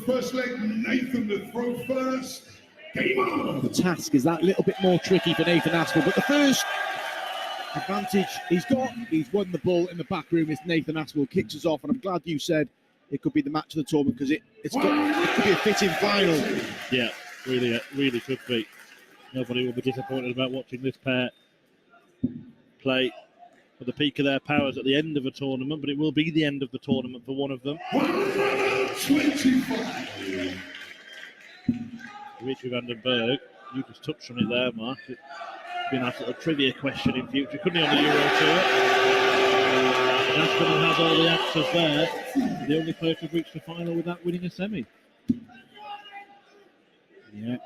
first leg, Nathan to throw first. Game on. The task is that little bit more tricky for Nathan Aspinall, but the first advantage he's got, he's won the ball in the back room. It's Nathan Aspinall kicks us off, and I'm glad you said it could be the match of the tournament because it could be a fitting final. Yeah, really could be. Nobody will be disappointed about watching this pair play at the peak of their powers at the end of a tournament, but it will be the end of the tournament for one of them. 25. Dimitri van den Bergh, you just touched on it there, Mark. It's been a sort of trivia question in future, couldn't he, on the Euro Tour? Aspinall has all the answers there. The only player to reach the final without winning a semi. Yeah.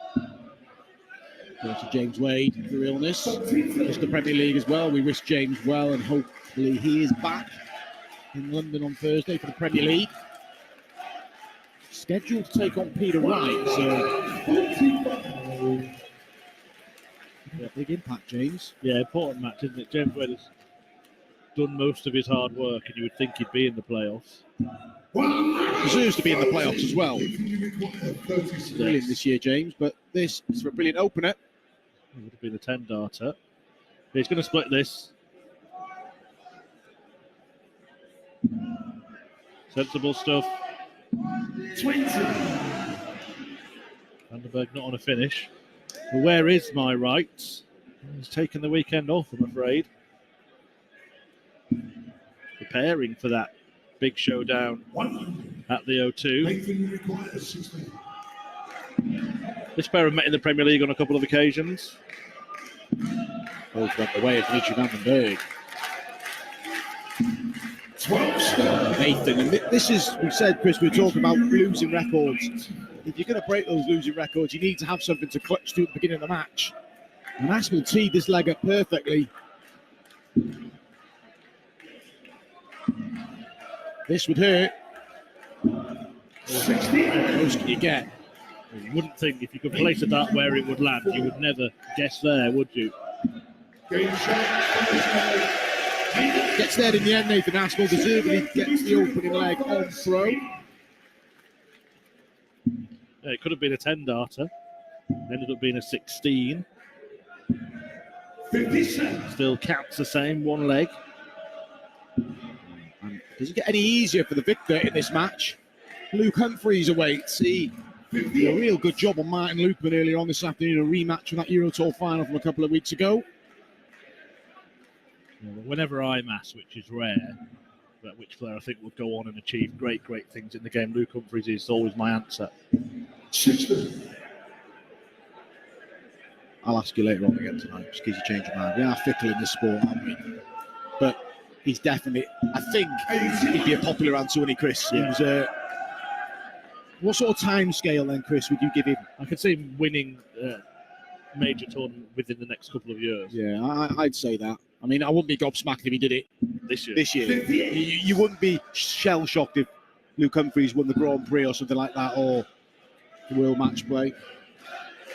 Go to James Wade for illness. Just the Premier League as well. We wish James well, and hopefully he is back in London on Thursday for the Premier League. Scheduled to take on Peter Wright, so big impact, James. Yeah, important match, isn't it? James Wade has done most of his hard work, and you would think he'd be in the playoffs. Deserves to be in the playoffs as well. Brilliant this year, James, but this is for a brilliant opener. It would have been a 10-darter. He's going to split this. Sensible stuff. 20. Van den Bergh not on a finish. But where is my right? He's taken the weekend off, I'm afraid. Preparing for that big showdown at the O2. This pair have met in the Premier League on a couple of occasions. Both went the way of Dimitri van den Bergh. 12. Nathan, and this is, we said, Chris, we were talking about losing records. If you're going to break those losing records, you need to have something to clutch to at the beginning of the match. And Aspinall teed this leg up perfectly. This would hurt. 60. How close can you get? You wouldn't think if you could place a dart where it would land, you would never guess there, would you? Gets there in the end, Nathan Aspinall deservedly gets the opening leg on throw. Yeah, it could have been a 10-darter. Ended up being a 16. 57. Still counts the same, one leg. And does it get any easier for the victor in this match? Luke Humphreys awaits. He did a real good job on Martin Lukeman earlier on this afternoon, a rematch from that Euro Tour final from a couple of weeks ago. Whenever I'm asked, which is rare, but which player I think would go on and achieve great things in the game, Luke Humphreys is always my answer. 60. I'll ask you later on again tonight, just in case you change your mind. We are fickle in this sport, aren't we? But he's definitely, I think he'd be a popular answer, wouldn't he, Chris? Yeah. He was, what sort of time scale then, Chris, would you give him? I could see him winning major tournament within the next couple of years. Yeah, I'd say that. I mean, I wouldn't be gobsmacked if he did it This year. You wouldn't be shell-shocked if Luke Humphreys won the Grand Prix or something like that, or the World Match Play.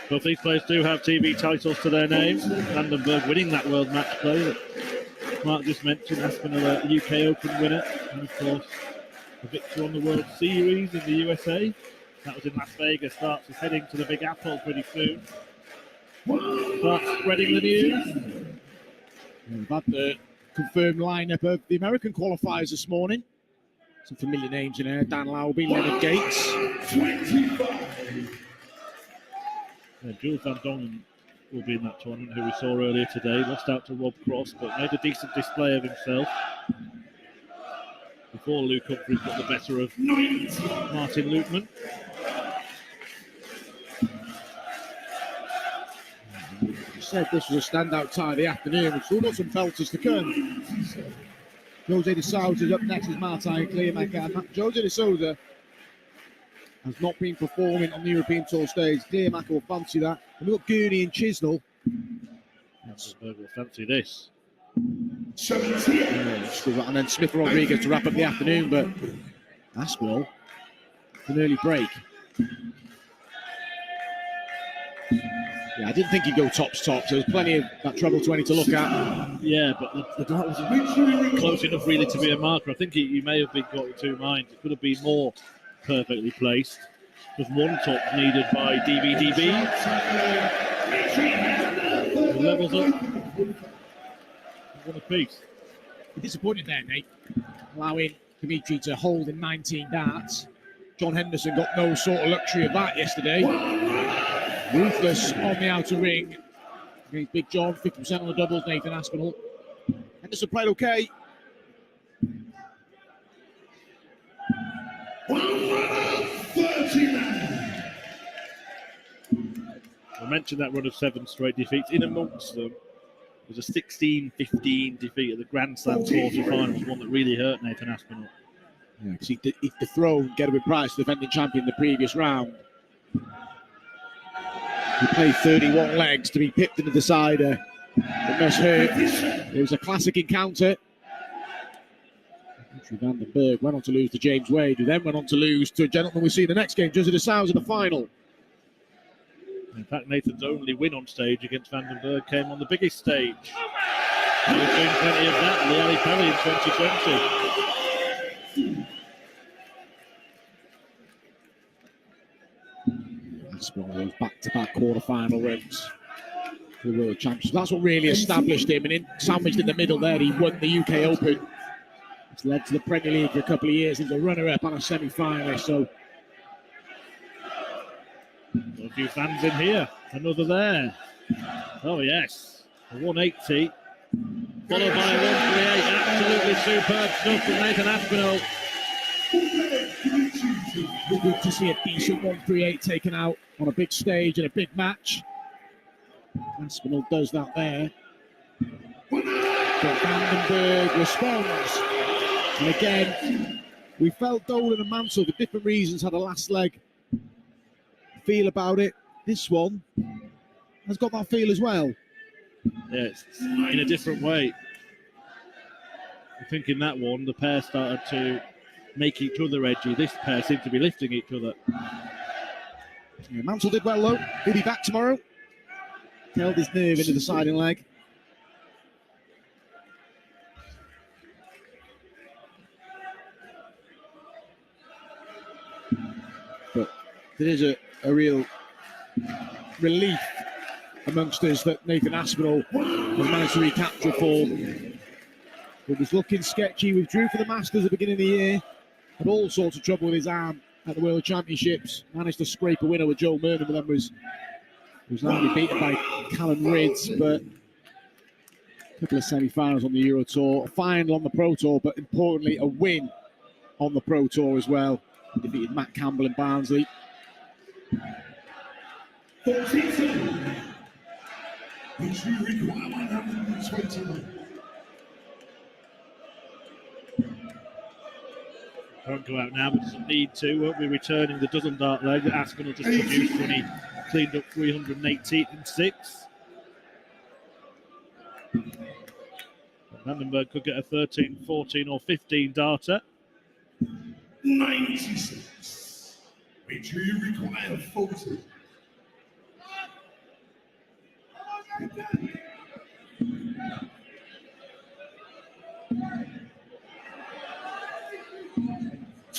Both these players do have TV titles to their names. Van den Bergh winning that World Match Play that Mark just mentioned. Aspinall, a UK Open winner. And, of course, a victor on the World Series in the USA. That was in Las Vegas. Starts is heading to the Big Apple pretty soon. Starts spreading the news. We've had the confirmed lineup of the American qualifiers this morning. Some familiar names in there. Dan Lowby, Leonard Gates. 25. Yeah, Jules Van Dongen will be in that tournament, who we saw earlier today. Lost out to Rob Cross, but made a decent display of himself before Luke Humphreys got the better of Martin Lukeman. You said this was a standout tie of the afternoon. We've still got some belters to come. Jose de Souza's up next with Martin Kleermaker. Jose de Souza has not been performing on the European Tour stage. Kleermaker will fancy that. And we've got Gurney and Chisnell. Bergh will fancy this. 70. And then Smith Rodriguez to wrap up the afternoon, but Aspinall, an early break. Yeah, I didn't think he'd go tops. There's plenty of that treble 20 to look at. Yeah, but the dart wasn't close enough really to be a marker. I think he may have been caught in two minds. It could have been more perfectly placed. Just one top needed by DBDB. Levels up. One apiece. Disappointed there, Nate. Allowing Dimitri to hold in 19 darts. John Henderson got no sort of luxury of that yesterday. Ruthless on the outer ring against Big John. 50% on the doubles, Nathan Aspinall. Henderson played okay. I mentioned that run of 7 straight defeats. In amongst them was a 16-15 defeat at the Grand Slam quarterfinals, one that really hurt Nathan Aspinall. Yeah, because he dethroned Gerwin Price, the defending champion, the previous round. He played 31 legs to be pipped in the decider. It must hurt. It was a classic encounter. Dimitri Bergh went on to lose to James Wade, who then went on to lose to a gentleman we see in the next game, Jose de Sousa, in the final. In fact, Nathan's only win on stage against Bergh came on the biggest stage. We've seen plenty of that in the Ali Pali in 2020. Aspinall those back-to-back quarter-final runs for the World Championships. That's what really established him, and sandwiched in the middle there, he won the UK Open. It's led to the Premier League for a couple of years. He's a runner-up and a semi-finalist, so... Got a few fans in here. Another there. Oh, yes. A 180. Followed by a 138. Absolutely superb stuff from Nathan Aspinall. Good to see a decent 138 taken out on a big stage in a big match. Aspinall does that there. But Bergh responds. And again, we felt Dolan and Mansell for different reasons had a last leg feel about it. This one has got that feel as well. Yeah, it's in a different way. I think in that one, the pair started to make each other edgy. This pair seemed to be lifting each other. Yeah, Mansell did well though. He'll be back tomorrow. Held his nerve into the siding leg. But there is a real relief amongst us that Nathan Aspinall has managed to recapture form. It was looking sketchy. He withdrew for the Masters at the beginning of the year. Had all sorts of trouble with his arm at the World Championships. Managed to scrape a winner with Joe Murnan, but then was only beaten by Callum Ridds. But a couple of semi-finals on the Euro Tour, a final on the Pro Tour, but importantly a win on the Pro Tour as well. He defeated Matt Campbell in Barnsley. 42. Which you require 121. Won't go out now, but doesn't need to. Won't be returning the dozen dart leg that Aspinall just produced when he cleaned up 318 and 6. Bergh could get a 13, 14 or 15 darter. 96. Which you require 40.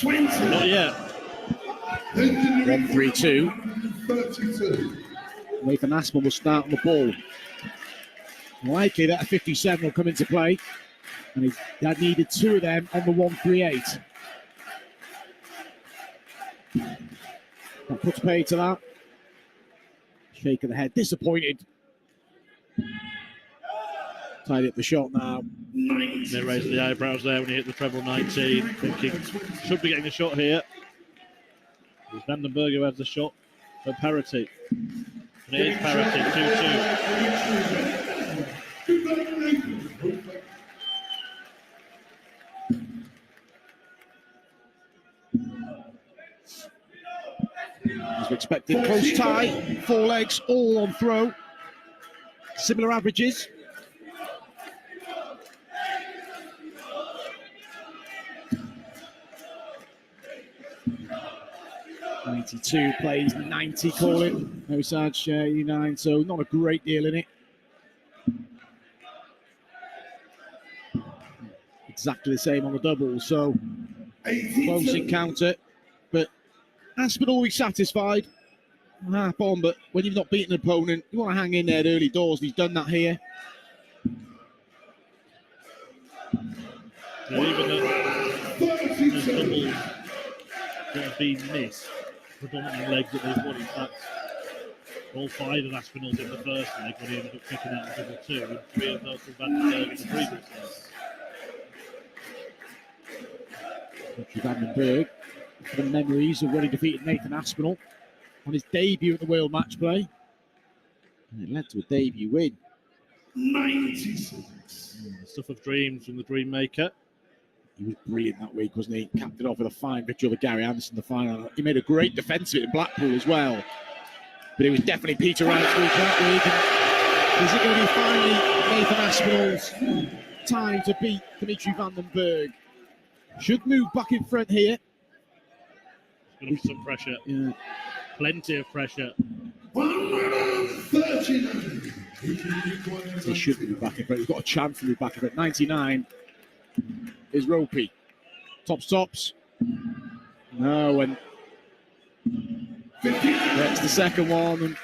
Not yet. 1-3-2. 32. Nathan Aspinall will start on the ball. Likely that a 57 will come into play. And he had needed 2 of them on the 138. That puts pay to that. Shake of the head. Disappointed. Tied up the shot now. They raised the eyebrows there when he hit the treble 19, thinking should be getting a shot here. It's Bergh who has the shot for parity. And it is parity, 2-2. As we expected, close tie, 4 legs, all on throw. Similar averages. '92 plays 90, call it. Osage 89, so not a great deal in it. Exactly the same on the doubles, so close encounter. But Aspinall will be satisfied. Half on, but when you've not beaten an opponent, you want to hang in there early doors, and he's done that here. So even those doubles that have been missed, predominantly legs that they've won, in fact, all 5 of Aspinall's in the first leg when he ended up kicking out in double 2, and 3 of those from Van den Bergh in the previous leg. Van den Bergh, for the memories of when he defeated Nathan Aspinall on his debut at the World Match Play. And it led to a debut win. 96. The stuff of dreams from the Dream Maker. He was brilliant that week, wasn't he? Capped it off with a fine victory over Gary Anderson in the final. He made a great defence of it in Blackpool as well. But it was definitely Peter Wright's week that week. And is it going to be finally Nathan Aspinall's time to beat Dimitri van den Bergh? Should move back in front here. There's going to be some pressure. Yeah. Plenty of pressure. 139. He should move back in front. He's got a chance to move back in front. 99 is ropey. Tops. No, and that's the second one. And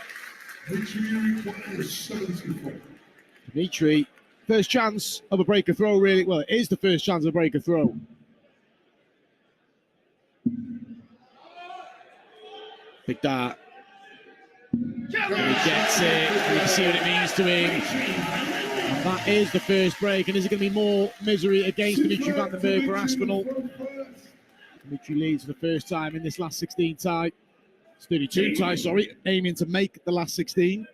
Dimitri, first chance of a breaker throw, really. Well, it is the first chance of a breaker throw. Big dart. And he gets it. And you can see what it means to him. And that is the first break. And is it going to be more misery against Dimitri van den Bergh for Aspinall? Dimitri leads for the first time in this last 16 tie. It's 32 tie, sorry. Aiming to make the last 16.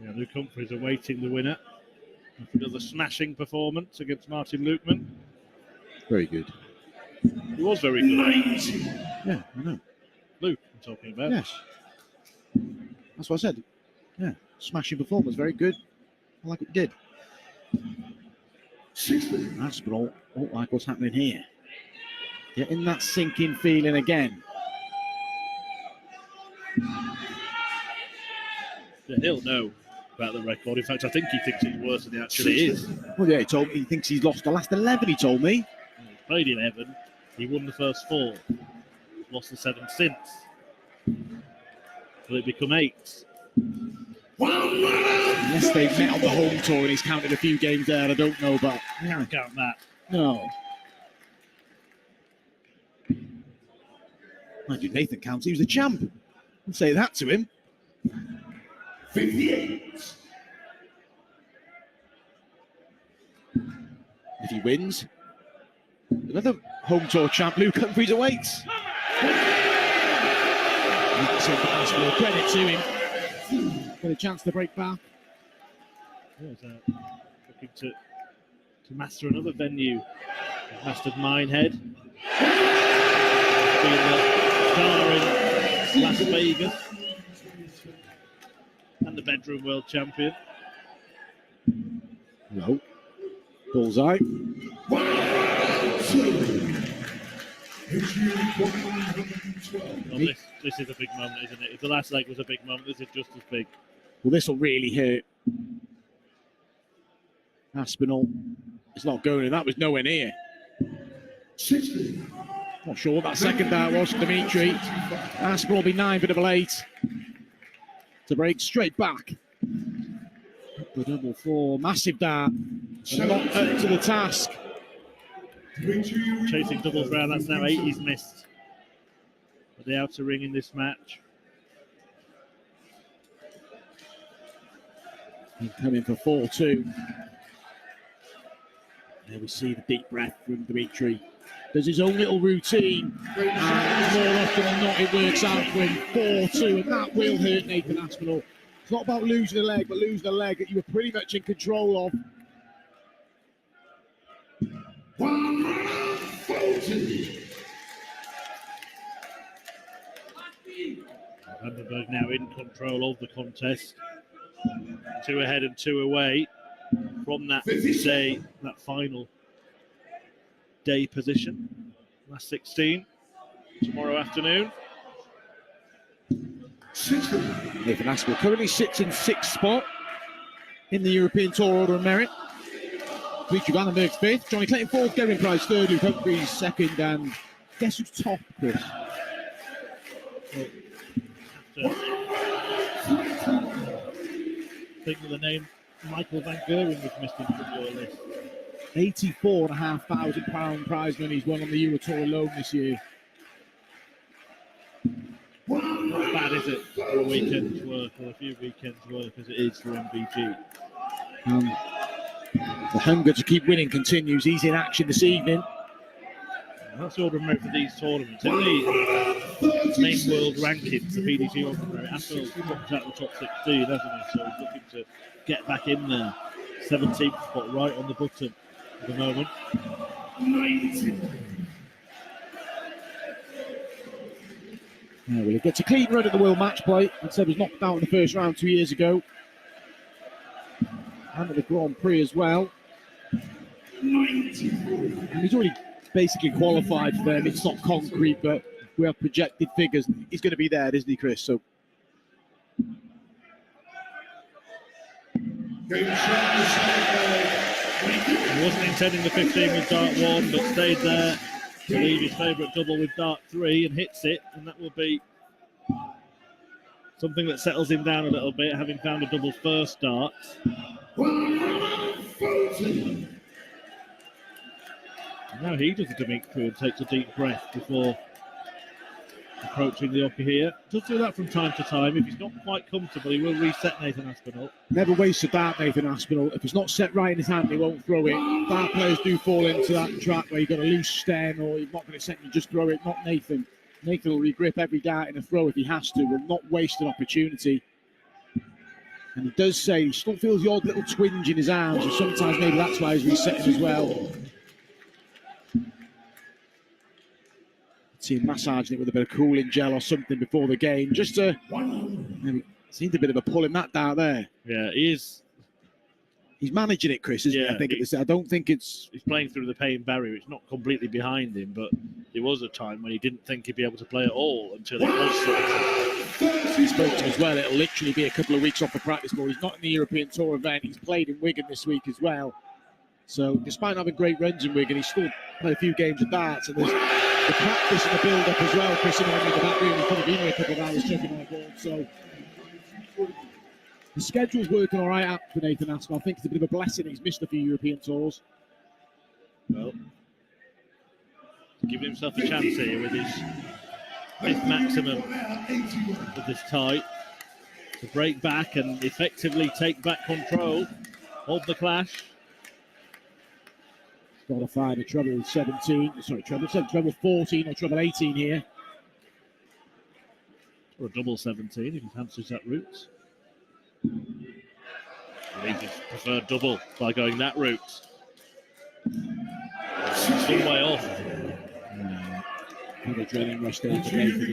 Yeah, Luke Humphries awaiting the winner. Another smashing performance against Martin Lukeman. Very good. He was very good. Yeah, I know. Luke, I'm talking about. Yes. That's what I said. Yeah, smashing performance, very good. I like what he did. Aspinall, don't like what's happening here. Getting that sinking feeling again. Yeah, he'll know about the record. In fact, I think he thinks it's worse than it actually is. Well, yeah, he told me he thinks he's lost the last 11, he told me. He played 11. He won the first 4. Lost the 7 since. Will it become 8? Unless they've met on the home tour and he's counted a few games there, I don't know, but I can't count that. no. Mind you, Nathan counts. He was the champ. I'd say that to him. 58. If he wins, another home tour champ, Luke Humphries awaits. Credit to him. Got a chance to break back. Looking to master another venue. He's mastered Minehead. Being the star in Las Vegas. And the bedroom world champion. No. Bullseye. Well, this is a big moment, isn't it? If the last leg was a big moment, this is just as big. Well, this will really hurt Aspinall. It's not going, and that was nowhere near. 60. Not sure what that second dart was for Dimitri. Aspinall will be 9 for double 8. To break straight back. The double 4, massive dart. And not up to the task. Chasing doubles round, that's now 8 he's missed. At the outer ring in this match. And coming for 4-2. There we see the deep breath from Dimitri. Does his own little routine, and more often than not it works out for him. 4-2, and that will hurt Nathan Aspinall. It's not about losing a leg, but losing a leg that you were pretty much in control of. 140. Van den Bergh now in control of the contest. 2 ahead and 2 away from that day, that final day position. Last 16 tomorrow afternoon. Nathan Aspinall currently sits in 6th spot in the European Tour Order of Merit. Dimitri van den Bergh's 5th, Johnny Clayton 4th, Gavin Price 3rd, Luke Humphries 2nd, and guess who's top, Chris? I think of the name Michael Van Geuren was missed from your list. £84,500 prize money he's won on the Euro Tour alone this year. Not bad, is it, for a weekend's work or a few weekends' work as it is for MVG? The hunger to keep winning continues. He's in action this evening. That's the order of merit for these tournaments. In the main world rankings, the PDC order of merit, Aspinall dropped out of the top 16, hasn't he? So he's looking to get back in there. 17th spot right on the button at the moment. Well, he gets a clean run at the World Match Play. I'd say was knocked out in the first round 2 years ago. And at the Grand Prix as well. And he's already basically qualified for them. It's not concrete, but we have projected figures. He's going to be there, isn't he, Chris? So. He wasn't intending the 15 with dart 1, but stayed there to leave his favourite double with dart 3 and hits it, and that will be something that settles him down a little bit, having found a double first dart. Now he does the Dimitri and takes a deep breath before approaching the ocker here. Does do that from time to time. If he's not quite comfortable, he will reset Nathan Aspinall. Never waste a dart, Nathan Aspinall. If it's not set right in his hand, he won't throw it. Dart players do fall into that trap where you've got a loose stem or you're not going to set you just throw it. Not Nathan. Nathan will regrip every dart in a throw if he has to. Will not waste an opportunity. And he does say he still feels the odd little twinge in his arms, and sometimes maybe that's why he's resetting as well. See him massaging it with a bit of cooling gel or something before the game, just to maybe seemed a bit of a pull in that dart there. Yeah, he is. He's managing it, Chris, isn't he? I think I don't think it's. He's playing through the pain barrier. It's not completely behind him, but there was a time when he didn't think he'd be able to play at all until it was. He spoke to as well. It'll literally be a couple of weeks off the practice ball. He's not in the European Tour event. He's played in Wigan this week as well. So despite having great runs in Wigan, he's still played a few games of darts, and there's the practice and the build-up as well. Chris and I in the back room, he's probably been here a couple of hours checking on the board. So the schedule's working all right out for Nathan Aspinall. I think it's a bit of a blessing he's missed a few European tours. Well, giving himself a chance here with his fifth maximum of this tie to break back and effectively take back control of the clash. Got to find a treble 17, treble 14 or treble 18 here. Or a double 17 if he fancies that route. He just preferred double by going that route. Some way off. Another drilling rush there today for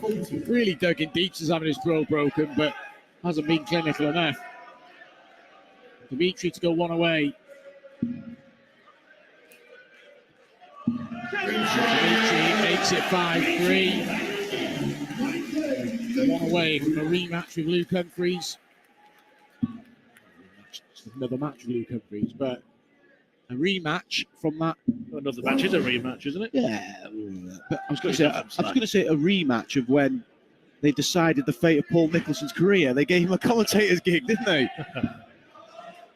these. Really dug in deep since having his throw broken, but hasn't been clinical enough. Dimitri to go one away. Dimitri makes it 5-3. One away from a rematch with Luke Humphries. Another match with Luke Humphries, but a rematch from that. Another match is a rematch, isn't it? Yeah, but I was going to say a rematch of when they decided the fate of Paul Nicholson's career. They gave him a commentator's gig, didn't they?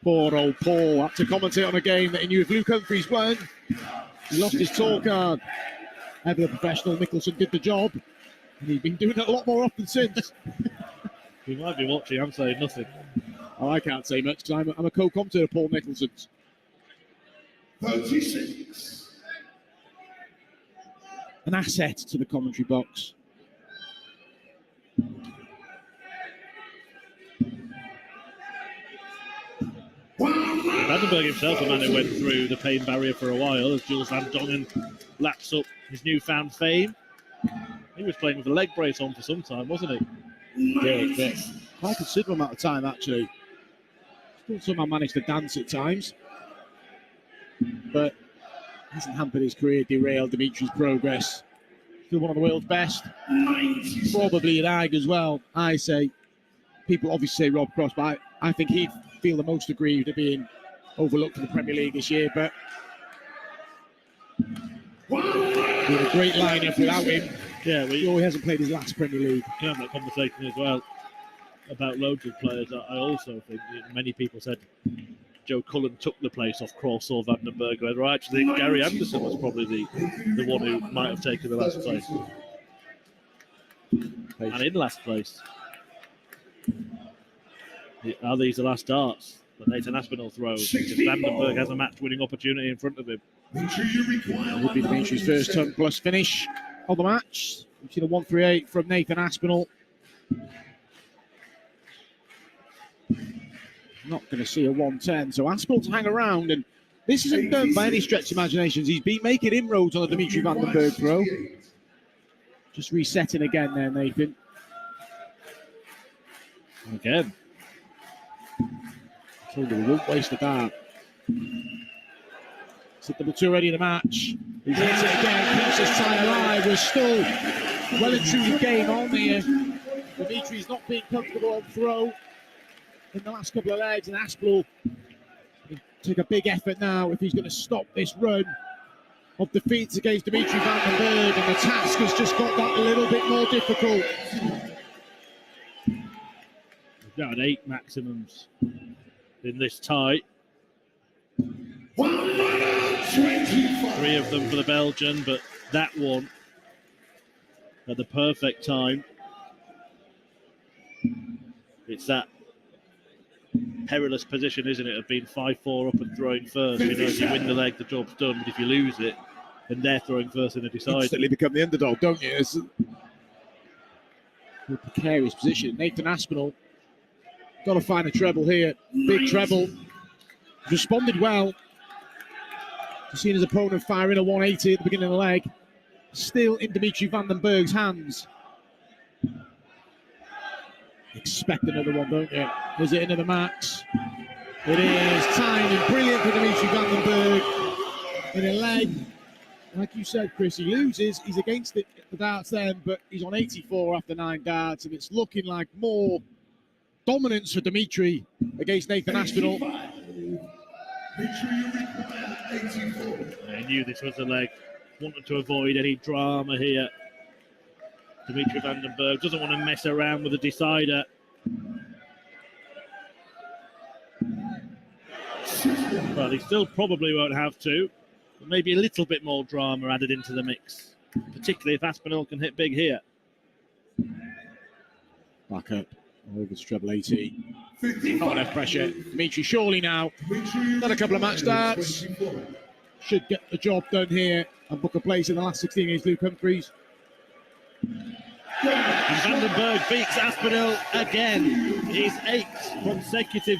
Poor old Paul had to commentate on a game that he knew if Luke Humphries won, he lost his tour card. Ever the professional, Nicholson did the job, and he's been doing it a lot more often since. We might be watching. I'm saying nothing. Oh, I can't say much because I'm a co-commentator of Paul Nicholson's. 36. An asset to the commentary box. Vandenberg himself, a man who went through the pain barrier for a while as Jules Van Dongen laps up his newfound fame. He was playing with a leg brace on for some time, wasn't he? Yeah, quite a considerable amount of time, actually. Still somehow managed to dance at times. But hasn't hampered his career, derailed Dimitri's progress. Still one of the world's best. Probably at AG as well, I say. People obviously say Rob Cross, but I think he'd feel the most aggrieved at being overlooked in the Premier League this year. But Been a great lineup without him. Yeah, He hasn't played his last Premier League. can have that conversation as well about loads of players. I also think many people said Joe Cullen took the place off Cross or Van den Bergh. I actually think Gary Anderson was probably the one who might have taken the last place. And in last place. Are these the last darts that Nathan Aspinall throws? Because Van den Bergh has a match-winning opportunity in front of him. It would be Dimitri's first ton plus finish of the match. We've seen a 138 from Nathan Aspinall. Not going to see a 110. So Aspinall to hang around, and this isn't done by any stretch of imaginations. He's been making inroads on the Dimitri Van den Bergh throw. Just resetting again there, Nathan. Again. Told you we won't waste a dart. It's at double two ready in the match. He hits it again, keeps his tie alive. We're still well and truly game on here. Dimitri's not being comfortable on throw in the last couple of legs, and Aspinall will take a big effort now if he's going to stop this run of defeats against Dimitri Van den Bergh, and the task has just got that a little bit more difficult. We've got 8 maximums in this tie. 3 of them for the Belgian, but that one at the perfect time. It's that perilous position, isn't it, of being 5-4 up and throwing first. You know, if you win the leg, the job's done, but if you lose it, and they're throwing first in a decider, Instantly become the underdog, don't you? It's a precarious position. Nathan Aspinall got to find a treble here. Big treble. Responded well to seeing his opponent firing a 180 at the beginning of the leg. Still in Dimitri Van den Bergh's hands. Expect another one, don't you? Is it another max? It is. Timing brilliant for Dimitri Van den Bergh in a leg. Like you said, Chris, he loses. He's against it, the darts then, but he's on 84 after 9 darts, and it's looking like more dominance for Dimitri against Nathan Aspinall. I knew this was the leg. Wanted to avoid any drama here. Dimitri Van den Bergh doesn't want to mess around with the decider. Well, he still probably won't have to, but maybe a little bit more drama added into the mix, particularly if Aspinall can hit big here. Back up over to treble 80. Not enough pressure. Dimitri surely now. Got a couple of match starts. Should get the job done here and book a place in the last 16 against Luke Humphries. And Van den Bergh beats Aspinall again. His 8th consecutive